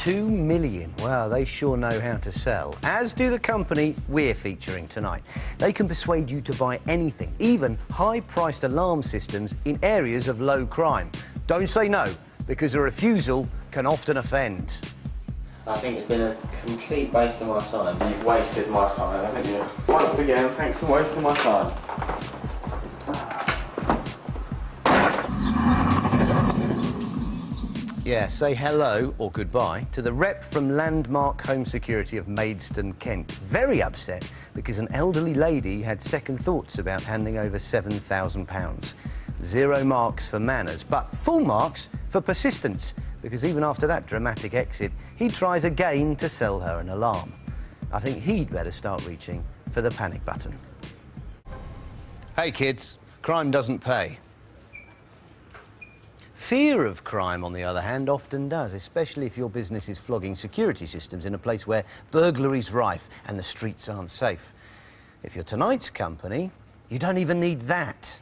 2 million. Well, they sure know how to sell, as do the company we're featuring tonight. They can persuade you to buy anything, even high-priced alarm systems in areas of low crime. Don't say no, because a refusal can often offend. I think it's been a complete waste of my time. You've wasted my time, haven't you? Once again, thanks for wasting my time. Yeah, say hello or goodbye to the rep from Landmark Home Security of Maidstone, Kent. Very upset because an elderly lady had second thoughts about handing over £7,000. 0 marks for manners, but full marks for persistence, because even after that dramatic exit, he tries again to sell her an alarm. I think he'd better start reaching for the panic button. Hey kids, crime doesn't pay. Fear of crime, on the other hand, often does, especially if your business is flogging security systems in a place where burglary's rife and the streets aren't safe. If you're tonight's company, you don't even need that.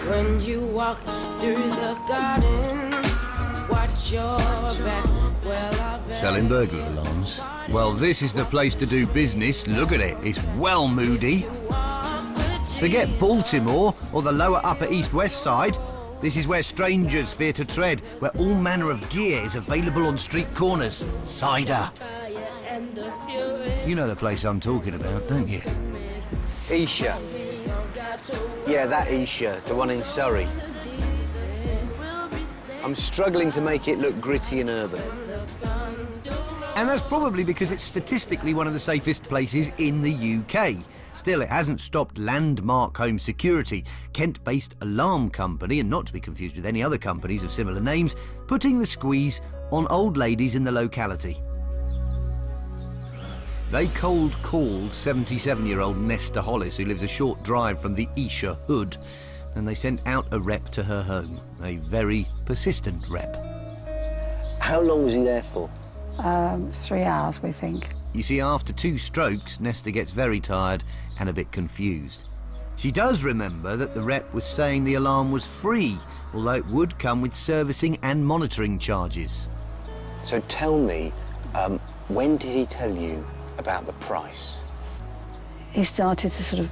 When you walk through the garden, watch your back. Well, Selling burglar alarms? Well, this is the place to do business. Look at it. It's well moody. Forget Baltimore or the lower upper east-west side. This is where strangers fear to tread, where all manner of gear is available on street corners. Cider. You know the place I'm talking about, don't you? Esher. Yeah, that Esher, the one in Surrey. I'm struggling to make it look gritty and urban. And that's probably because it's statistically one of the safest places in the UK. Still, it hasn't stopped Landmark Home Security, Kent-based alarm company, and not to be confused with any other companies of similar names, putting the squeeze on old ladies in the locality. They cold-called 77-year-old Nesta Hollis, who lives a short drive from the Esher Hood, and they sent out a rep to her home, a very persistent rep. How long was he there for? 3 hours, we think. You see, after 2 strokes, Nesta gets very tired and a bit confused. She does remember that the rep was saying the alarm was free, although it would come with servicing and monitoring charges. So tell me, when did he tell you about the price? He started to sort of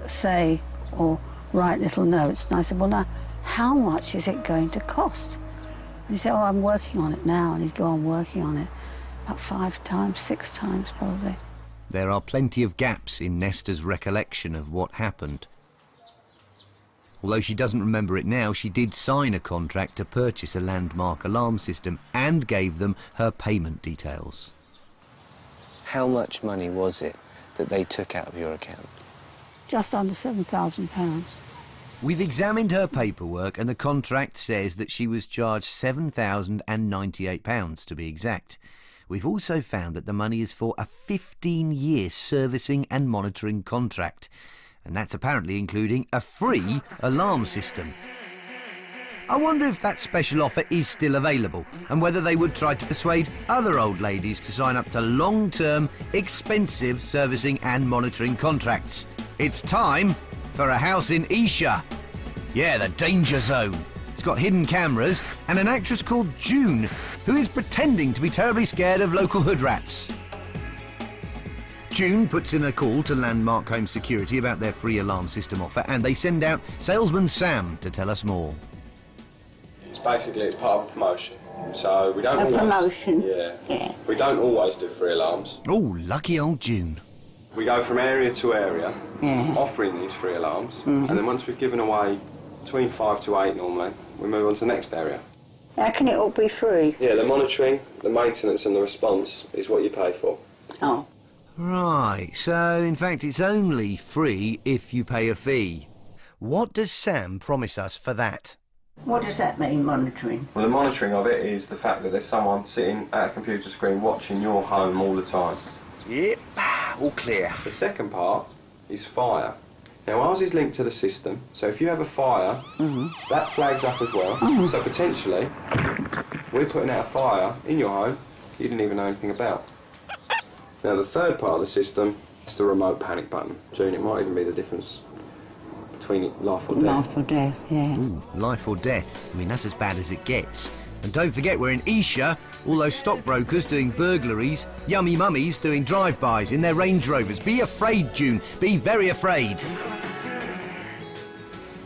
say or write little notes, and I said, well, now, how much is it going to cost? And he said, oh, I'm working on it now, and he'd go on working on it about 5 times, 6 times, probably. There are plenty of gaps in Nesta's recollection of what happened. Although she doesn't remember it now, she did sign a contract to purchase a Landmark alarm system and gave them her payment details. How much money was it that they took out of your account? Just under £7,000. We've examined her paperwork, and the contract says that she was charged £7,098 to be exact. We've also found that the money is for a 15-year servicing and monitoring contract, and that's apparently including a free alarm system. I wonder if that special offer is still available, and whether they would try to persuade other old ladies to sign up to long-term, expensive servicing and monitoring contracts. It's time for a house in Esher. Yeah, the danger zone. It's got hidden cameras and an actress called June, who is pretending to be terribly scared of local hood rats. June puts in a call to Landmark Home Security about their free alarm system offer, and they send out Salesman Sam to tell us more. It's part of a promotion, so we don't always... promotion? Yeah. We don't always do free alarms. Oh, lucky old June. We go from area to area, offering these free alarms, and then once we've given away between 5 to 8 normally, we move on to the next area. How can it all be free? Yeah, the monitoring, the maintenance and the response is what you pay for. Oh. Right, so in fact it's only free if you pay a fee. What does Sam promise us for that? What does that mean, monitoring? Well, the monitoring of it is the fact that there's someone sitting at a computer screen watching your home all the time. Yep, all clear. The second part is fire. Now, ours is linked to the system, so if you have a fire, that flags up as well. So potentially, we're putting out a fire in your home you didn't even know anything about. Now the third part of the system is the remote panic button. June, it might even be the difference between life or death. Life or death, yeah. Ooh, life or death. I mean, that's as bad as it gets. And don't forget, we're in Esher, all those stockbrokers doing burglaries, yummy mummies doing drive-bys in their Range Rovers. Be afraid, June. Be very afraid.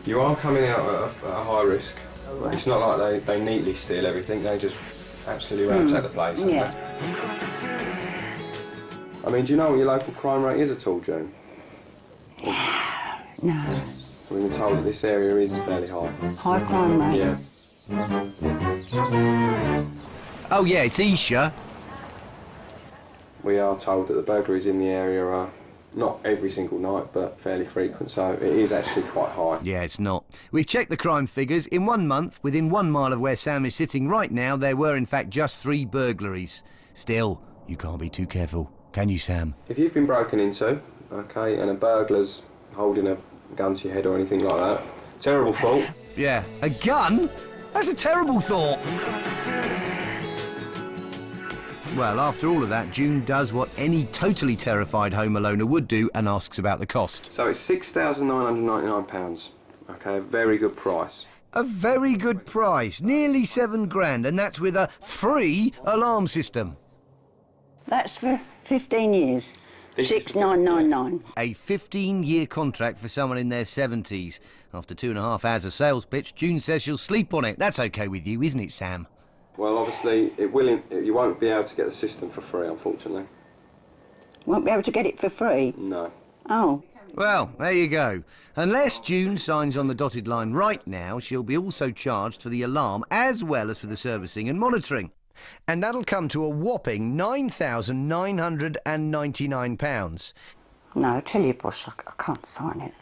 You are coming out at a high risk. It's not like they neatly steal everything, they just absolutely ransack the place. Yeah. I mean, do you know what your local crime rate is at all, June? No. We've been told that this area is fairly high. High crime rate? Yeah. Oh, yeah, it's Esher. We are told that the burglaries in the area are not every single night, but fairly frequent, so it is actually quite high. Yeah, it's not. We've checked the crime figures. In 1 month, within 1 mile of where Sam is sitting right now, there were in fact just 3 burglaries. Still, you can't be too careful, can you, Sam? If you've been broken into, OK, and a burglar's holding a gun to your head or anything like that, terrible thought. Yeah, a gun? That's a terrible thought. Well, after all of that, June does what any totally terrified home aloner would do and asks about the cost. So it's £6,999, OK, a very good price. A very good price, nearly 7 grand, and that's with a free alarm system. That's for 15 years. 6,999. A 15-year contract for someone in their 70s. After 2.5 hours of sales pitch, June says she'll sleep on it. That's OK with you, isn't it, Sam? Well, obviously, you won't be able to get the system for free, unfortunately. Won't be able to get it for free? No. Oh. Well, there you go. Unless June signs on the dotted line right now, she'll be also charged for the alarm as well as for the servicing and monitoring. And that'll come to a whopping £9,999. No, I tell you, boss, I can't sign it.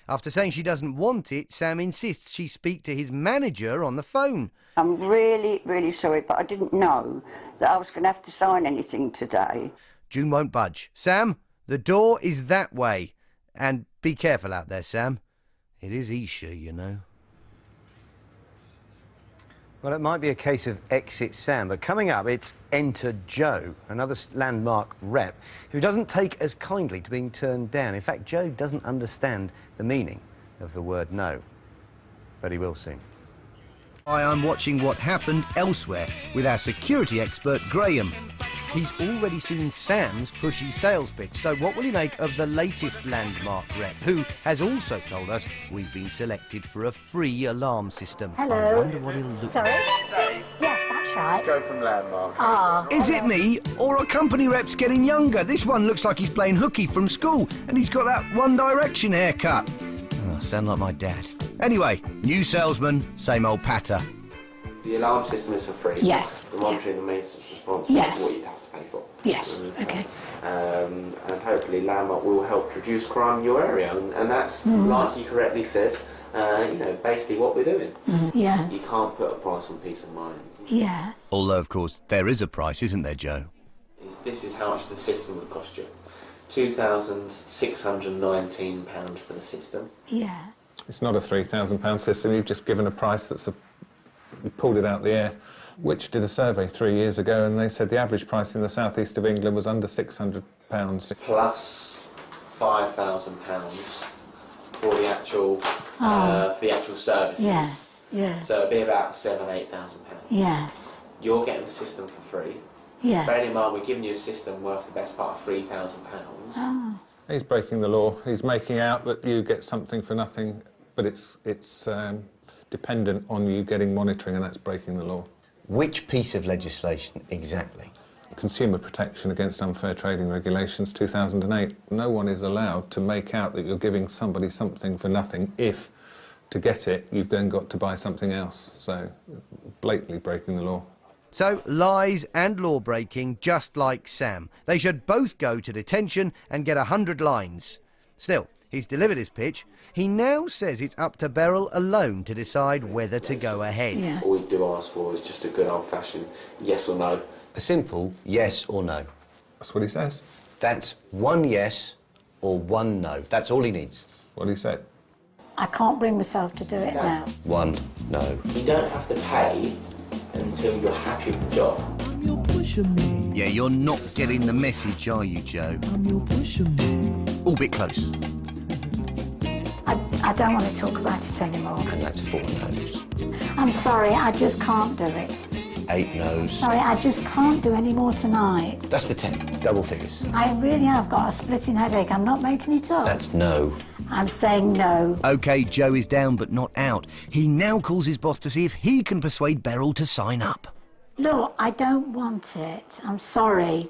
After saying she doesn't want it, Sam insists she speak to his manager on the phone. I'm really, really sorry, but I didn't know that I was going to have to sign anything today. June won't budge. Sam, the door is that way. And be careful out there, Sam. It is Esher, you know. Well, it might be a case of exit Sam, but coming up, it's Enter Joe, another landmark rep, who doesn't take as kindly to being turned down. In fact, Joe doesn't understand the meaning of the word no. But he will soon. I'm watching what happened elsewhere with our security expert, Graham. He's already seen Sam's pushy sales pitch, so what will he make of the latest landmark rep, who has also told us we've been selected for a free alarm system? Hello. I wonder what he'll look Sorry? like. Yes, that's right. Joe from Landmark. Ah. Is it me, or are company reps getting younger? This one looks like he's playing hooky from school, and he's got that One Direction haircut. Oh, sound like my dad. Anyway, new salesman, same old patter. The alarm system is for free. Yes. The monitoring and maintenance response Yes. is what you'd have to pay for. Yes, okay. And hopefully Landmark will help reduce crime in your area, and that's, like you correctly said, you know, basically what we're doing. Yes. You can't put a price on peace of mind. Yes. Although, of course, there is a price, isn't there, Joe? This is how much the system would cost you. £2,619 for the system. Yeah. It's not a £3,000 system. You've just given a price that's you pulled it out the air. Which did a survey 3 years ago, and they said the average price in the southeast of England was under £600. Plus £5,000 for the actual services. Yes. Yes. So it'd be about £7,000–8,000. Yes. You're getting the system for free. Yes. Bearing in mind, we're giving you a system worth the best part of £3,000. Oh. He's breaking the law. He's making out that you get something for nothing, but it's dependent on you getting monitoring, and that's breaking the law. Which piece of legislation exactly? Consumer Protection Against Unfair Trading Regulations 2008. No one is allowed to make out that you're giving somebody something for nothing if, to get it, you've then got to buy something else. So, blatantly breaking the law. So, lies and law breaking, just like Sam. They should both go to detention and get 100 lines. Still, he's delivered his pitch. He now says it's up to Beryl alone to decide whether to go ahead. Yes. All we do ask for is just a good old-fashioned yes or no. A simple yes or no. That's what he says. That's one yes or one no. That's all he needs. What he said. I can't bring myself to do it now. One no. You don't have to pay until you're happy with the job. Yeah, you're not getting the message, are you, Joe? All bit close. I don't want to talk about it anymore. And that's 4 no's. I'm sorry, I just can't do it. 8 no's. Sorry, I just can't do any more tonight. That's the 10, double figures. I really have got a splitting headache. I'm not making it up. That's no. I'm saying no. OK, Joe is down but not out. He now calls his boss to see if he can persuade Beryl to sign up. Look, I don't want it. I'm sorry.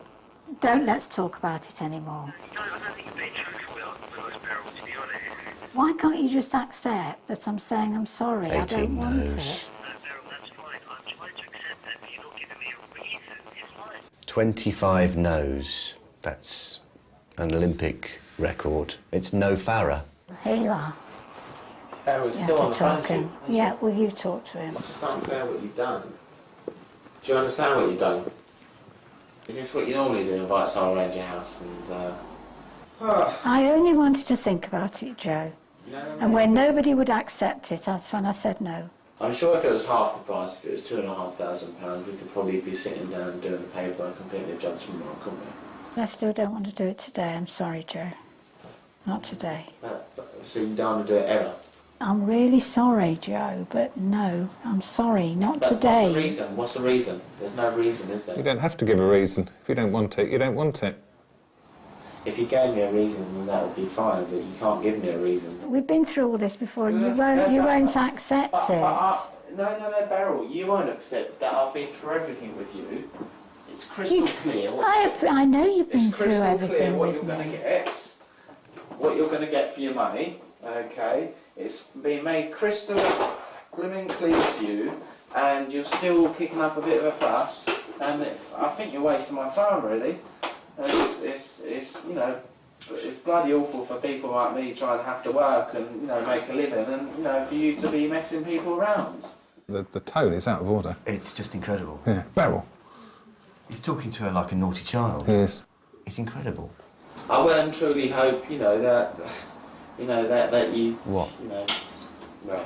Don't let's talk about it anymore. No, I don't think you're being truthful with us, Beryl, to be honest. Why can't you just accept that I'm saying I'm sorry? I don't want no's. it. No, Beryl, that's fine. I'm trying to accept that, but you're not giving me a reason. It's fine. 25 no's. That's an Olympic record. It's no Farah. Here you are. Beryl, You still have on to the phone talk to you. him. Yeah, well, you talk to him. It's just unfair what you've done. Do you understand what you've done? Is this what you normally do, invite someone around your house and... I only wanted to think about it, Joe. No. And when nobody would accept it, that's when I said no. I'm sure if it was half the price, if it was £2,500, we could probably be sitting down and doing the paperwork completely a judgment on, couldn't we? I still don't want to do it today. I'm sorry, Joe. Not today. So you don't want to do it ever? I'm really sorry, Joe, but no, I'm sorry, not But today. What's the reason? What's the reason? There's no reason, is there? You don't have to give a reason. If you don't want it, you don't want it. If you gave me a reason, then that would be fine, but you can't give me a reason. We've been through all this before and you won't accept it. No, Beryl, you won't accept that I've been through everything with you. It's crystal clear. I know you've been It's through crystal clear everything what with you're going to me. get. What you're going to get for your money, okay? It's been made crystal blooming clear to you, and you're still kicking up a bit of a fuss, and I think you're wasting my time, really. It's you know, it's bloody awful for people like me trying to have to work and, you know, make a living, and, you know, for you to be messing people around. The tone is out of order. It's just incredible. Yeah, Beryl. He's talking to her like a naughty child. He is. It's incredible. I well and truly hope, you know, that you... What? You know, well...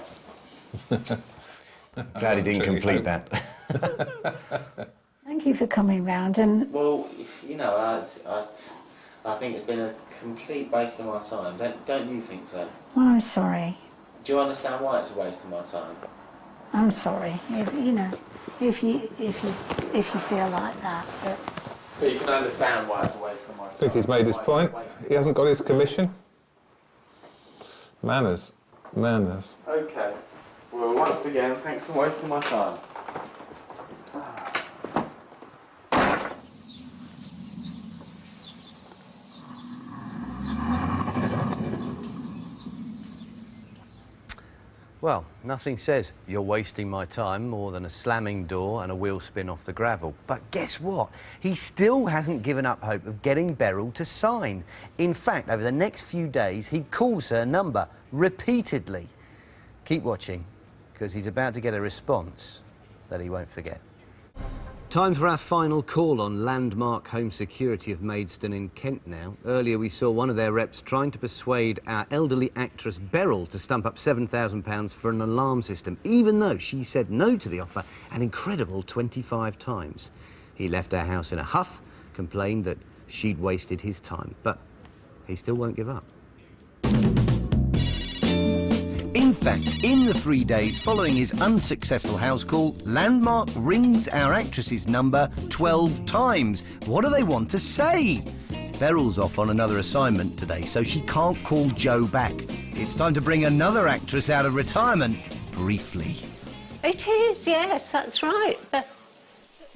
Glad he didn't complete that. Thank you for coming round and... Well, you know, I think it's been a complete waste of my time. Don't you think so? Well, I'm sorry. Do you understand why it's a waste of my time? I'm sorry. If you feel like that, But you can understand why it's a waste of my time. I think he's made his point. He hasn't got his commission. Manners. Manners. Okay. Well, once again, thanks for wasting my time. Well, nothing says you're wasting my time more than a slamming door and a wheel spin off the gravel. But guess what? He still hasn't given up hope of getting Beryl to sign. In fact, over the next few days, he calls her number repeatedly. Keep watching, because he's about to get a response that he won't forget. Time for our final call on Landmark Home Security of Maidstone in Kent now. Earlier we saw one of their reps trying to persuade our elderly actress Beryl to stump up £7,000 for an alarm system, even though she said no to the offer an incredible 25 times. He left our house in a huff, complained that she'd wasted his time, but he still won't give up. In fact, in the 3 days following his unsuccessful house call, Landmark rings our actress's number 12 times. What do they want to say? Beryl's off on another assignment today, so she can't call Joe back. It's time to bring another actress out of retirement, briefly. It is, yes, that's right.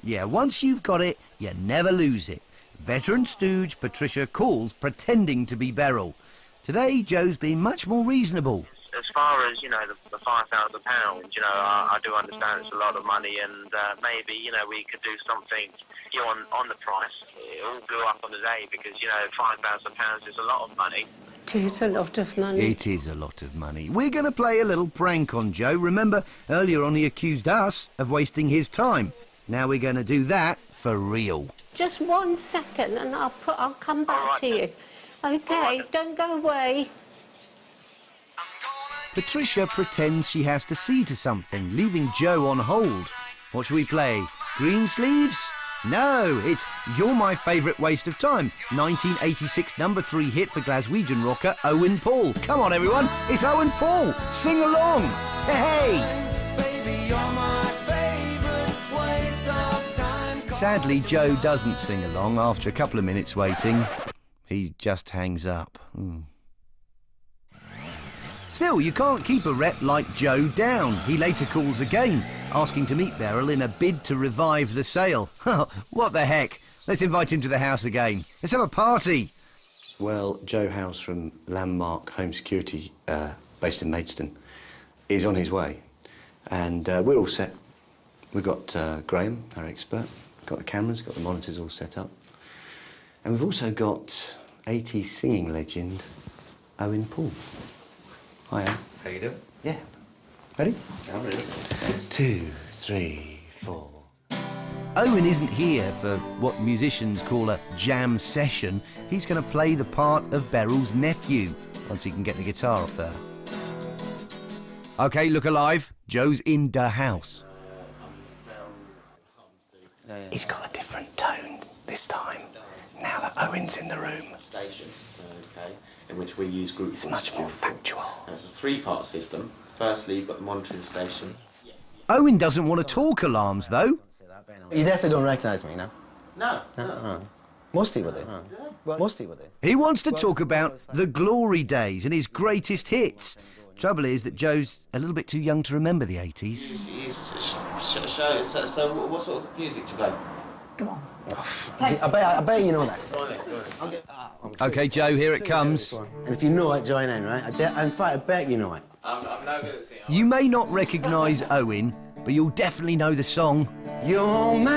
Yeah, once you've got it, you never lose it. Veteran stooge Patricia calls pretending to be Beryl. Today, Joe's been much more reasonable. As far as, you know, the £5,000, you know, I do understand it's a lot of money, and maybe, you know, we could do something, you know, on the price. It all blew up on the day because, you know, £5,000 is a lot of money. It is a lot of money. It is a lot of money. We're going to play a little prank on Joe. Remember, earlier on he accused us of wasting his time. Now we're going to do that for real. Just 1 second and I'll come back to you. OK, don't go away. Patricia pretends she has to see to something, leaving Joe on hold. What should we play? Greensleeves? No, it's You're My Favourite Waste of Time, 1986 #3 hit for Glaswegian rocker Owen Paul. Come on, everyone, it's Owen Paul. Sing along. Hey! Sadly, Joe doesn't sing along. After a couple of minutes waiting, he just hangs up. Still, you can't keep a rep like Joe down. He later calls again, asking to meet Beryl in a bid to revive the sale. What the heck? Let's invite him to the house again. Let's have a party. Well, Joe House from Landmark Home Security, based in Maidstone, is on his way. And we're all set. We've got Graham, our expert, got the cameras, got the monitors all set up. And we've also got 80s singing legend, Owen Paul. Hiya. How you doing? Yeah. Ready? I'm ready. 2, 3, 4. Owen isn't here for what musicians call a jam session. He's going to play the part of Beryl's nephew, once he can get the guitar off her. OK, look alive. Joe's in the house. He's got a different tone this time, now that Owen's in the room. Station, okay, in which we use group. It's much more factual. It's a three-part system. Firstly, you've got the monitoring station. Owen doesn't want to talk alarms, though. You definitely don't recognise me, no? No. Most people do. Most people do. He wants to talk about the glory days and his greatest hits. Trouble is that Joe's a little bit too young to remember the 80s. So what sort of music to play? Go on. I bet you know that. OK, Joe, here it comes. And if you know it, join in, right? In fact, I bet you know it. I'm no good at singing. You may not recognise Owen, but you'll definitely know the song. You're mine.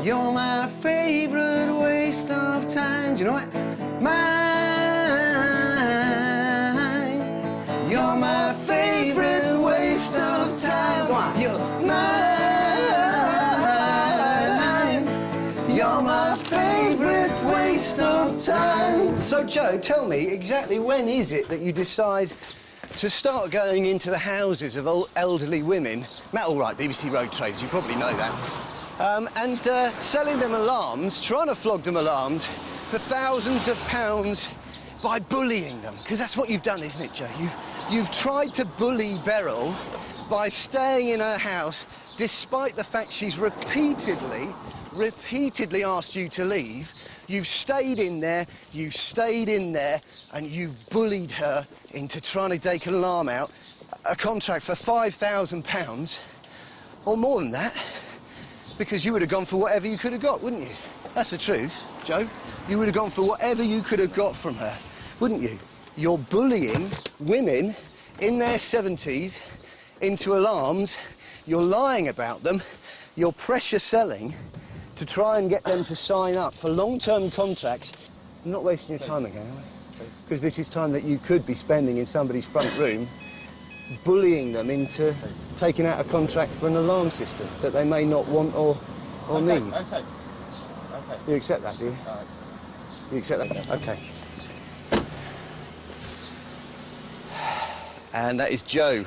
You're my favourite waste of time. Do you know it? Mine. You're my favourite waste of time. Go on. You're mine. You're my favourite waste of time. So, Joe, tell me, exactly when is it that you decide to start going into the houses of elderly women, all right, BBC road traders, you probably know that, and selling them alarms, trying to flog them alarms for thousands of pounds by bullying them? Because that's what you've done, isn't it, Joe? You've tried to bully Beryl by staying in her house, despite the fact she's repeatedly asked you to leave. You've stayed in there, and you've bullied her into trying to take an alarm out, a contract for £5,000, or more than that, because you would have gone for whatever you could have got, wouldn't you? That's the truth, Joe. You would have gone for whatever you could have got from her, wouldn't you? You're bullying women in their 70s into alarms, you're lying about them, you're pressure selling to try and get them to sign up for long-term contracts. I'm not wasting your time again, am I? Because this is time that you could be spending in somebody's front room bullying them into taking out a contract for an alarm system that they may not want or need. Okay. You accept that, do you? You accept that? Okay. And that is Joe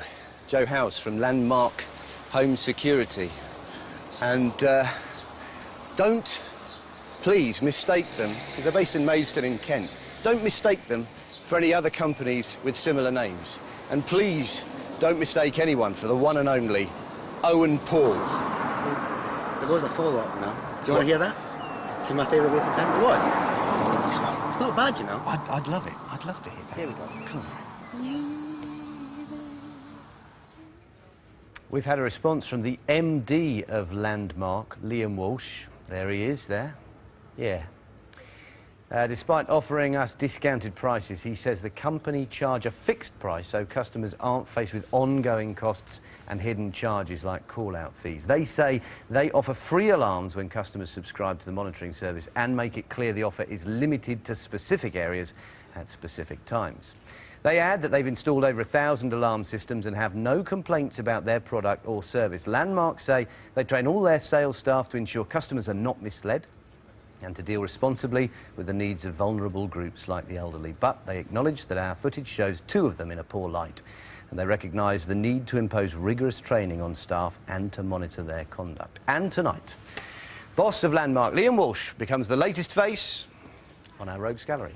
House from Landmark Home Security. And don't please mistake them, because they're based in Maidstone in Kent. Don't mistake them for any other companies with similar names. And please don't mistake anyone for the one and only Owen Paul. There was a follow-up, you know. Do you want to hear that? To my favourite waste of time? It was. Come on. It's not bad, you know. I'd love it. I'd love to hear that. Here we go. Come on. We've had a response from the MD of Landmark, Liam Walsh. There he is, there. Yeah. Despite offering us discounted prices, he says the company charge a fixed price so customers aren't faced with ongoing costs and hidden charges like call-out fees. They say they offer free alarms when customers subscribe to the monitoring service and make it clear the offer is limited to specific areas at specific times. They add that they've installed over 1,000 alarm systems and have no complaints about their product or service. Landmark say they train all their sales staff to ensure customers are not misled and to deal responsibly with the needs of vulnerable groups like the elderly. But they acknowledge that our footage shows 2 of them in a poor light. and they recognise the need to impose rigorous training on staff and to monitor their conduct. And tonight, boss of Landmark, Liam Walsh, becomes the latest face on our Rogues Gallery.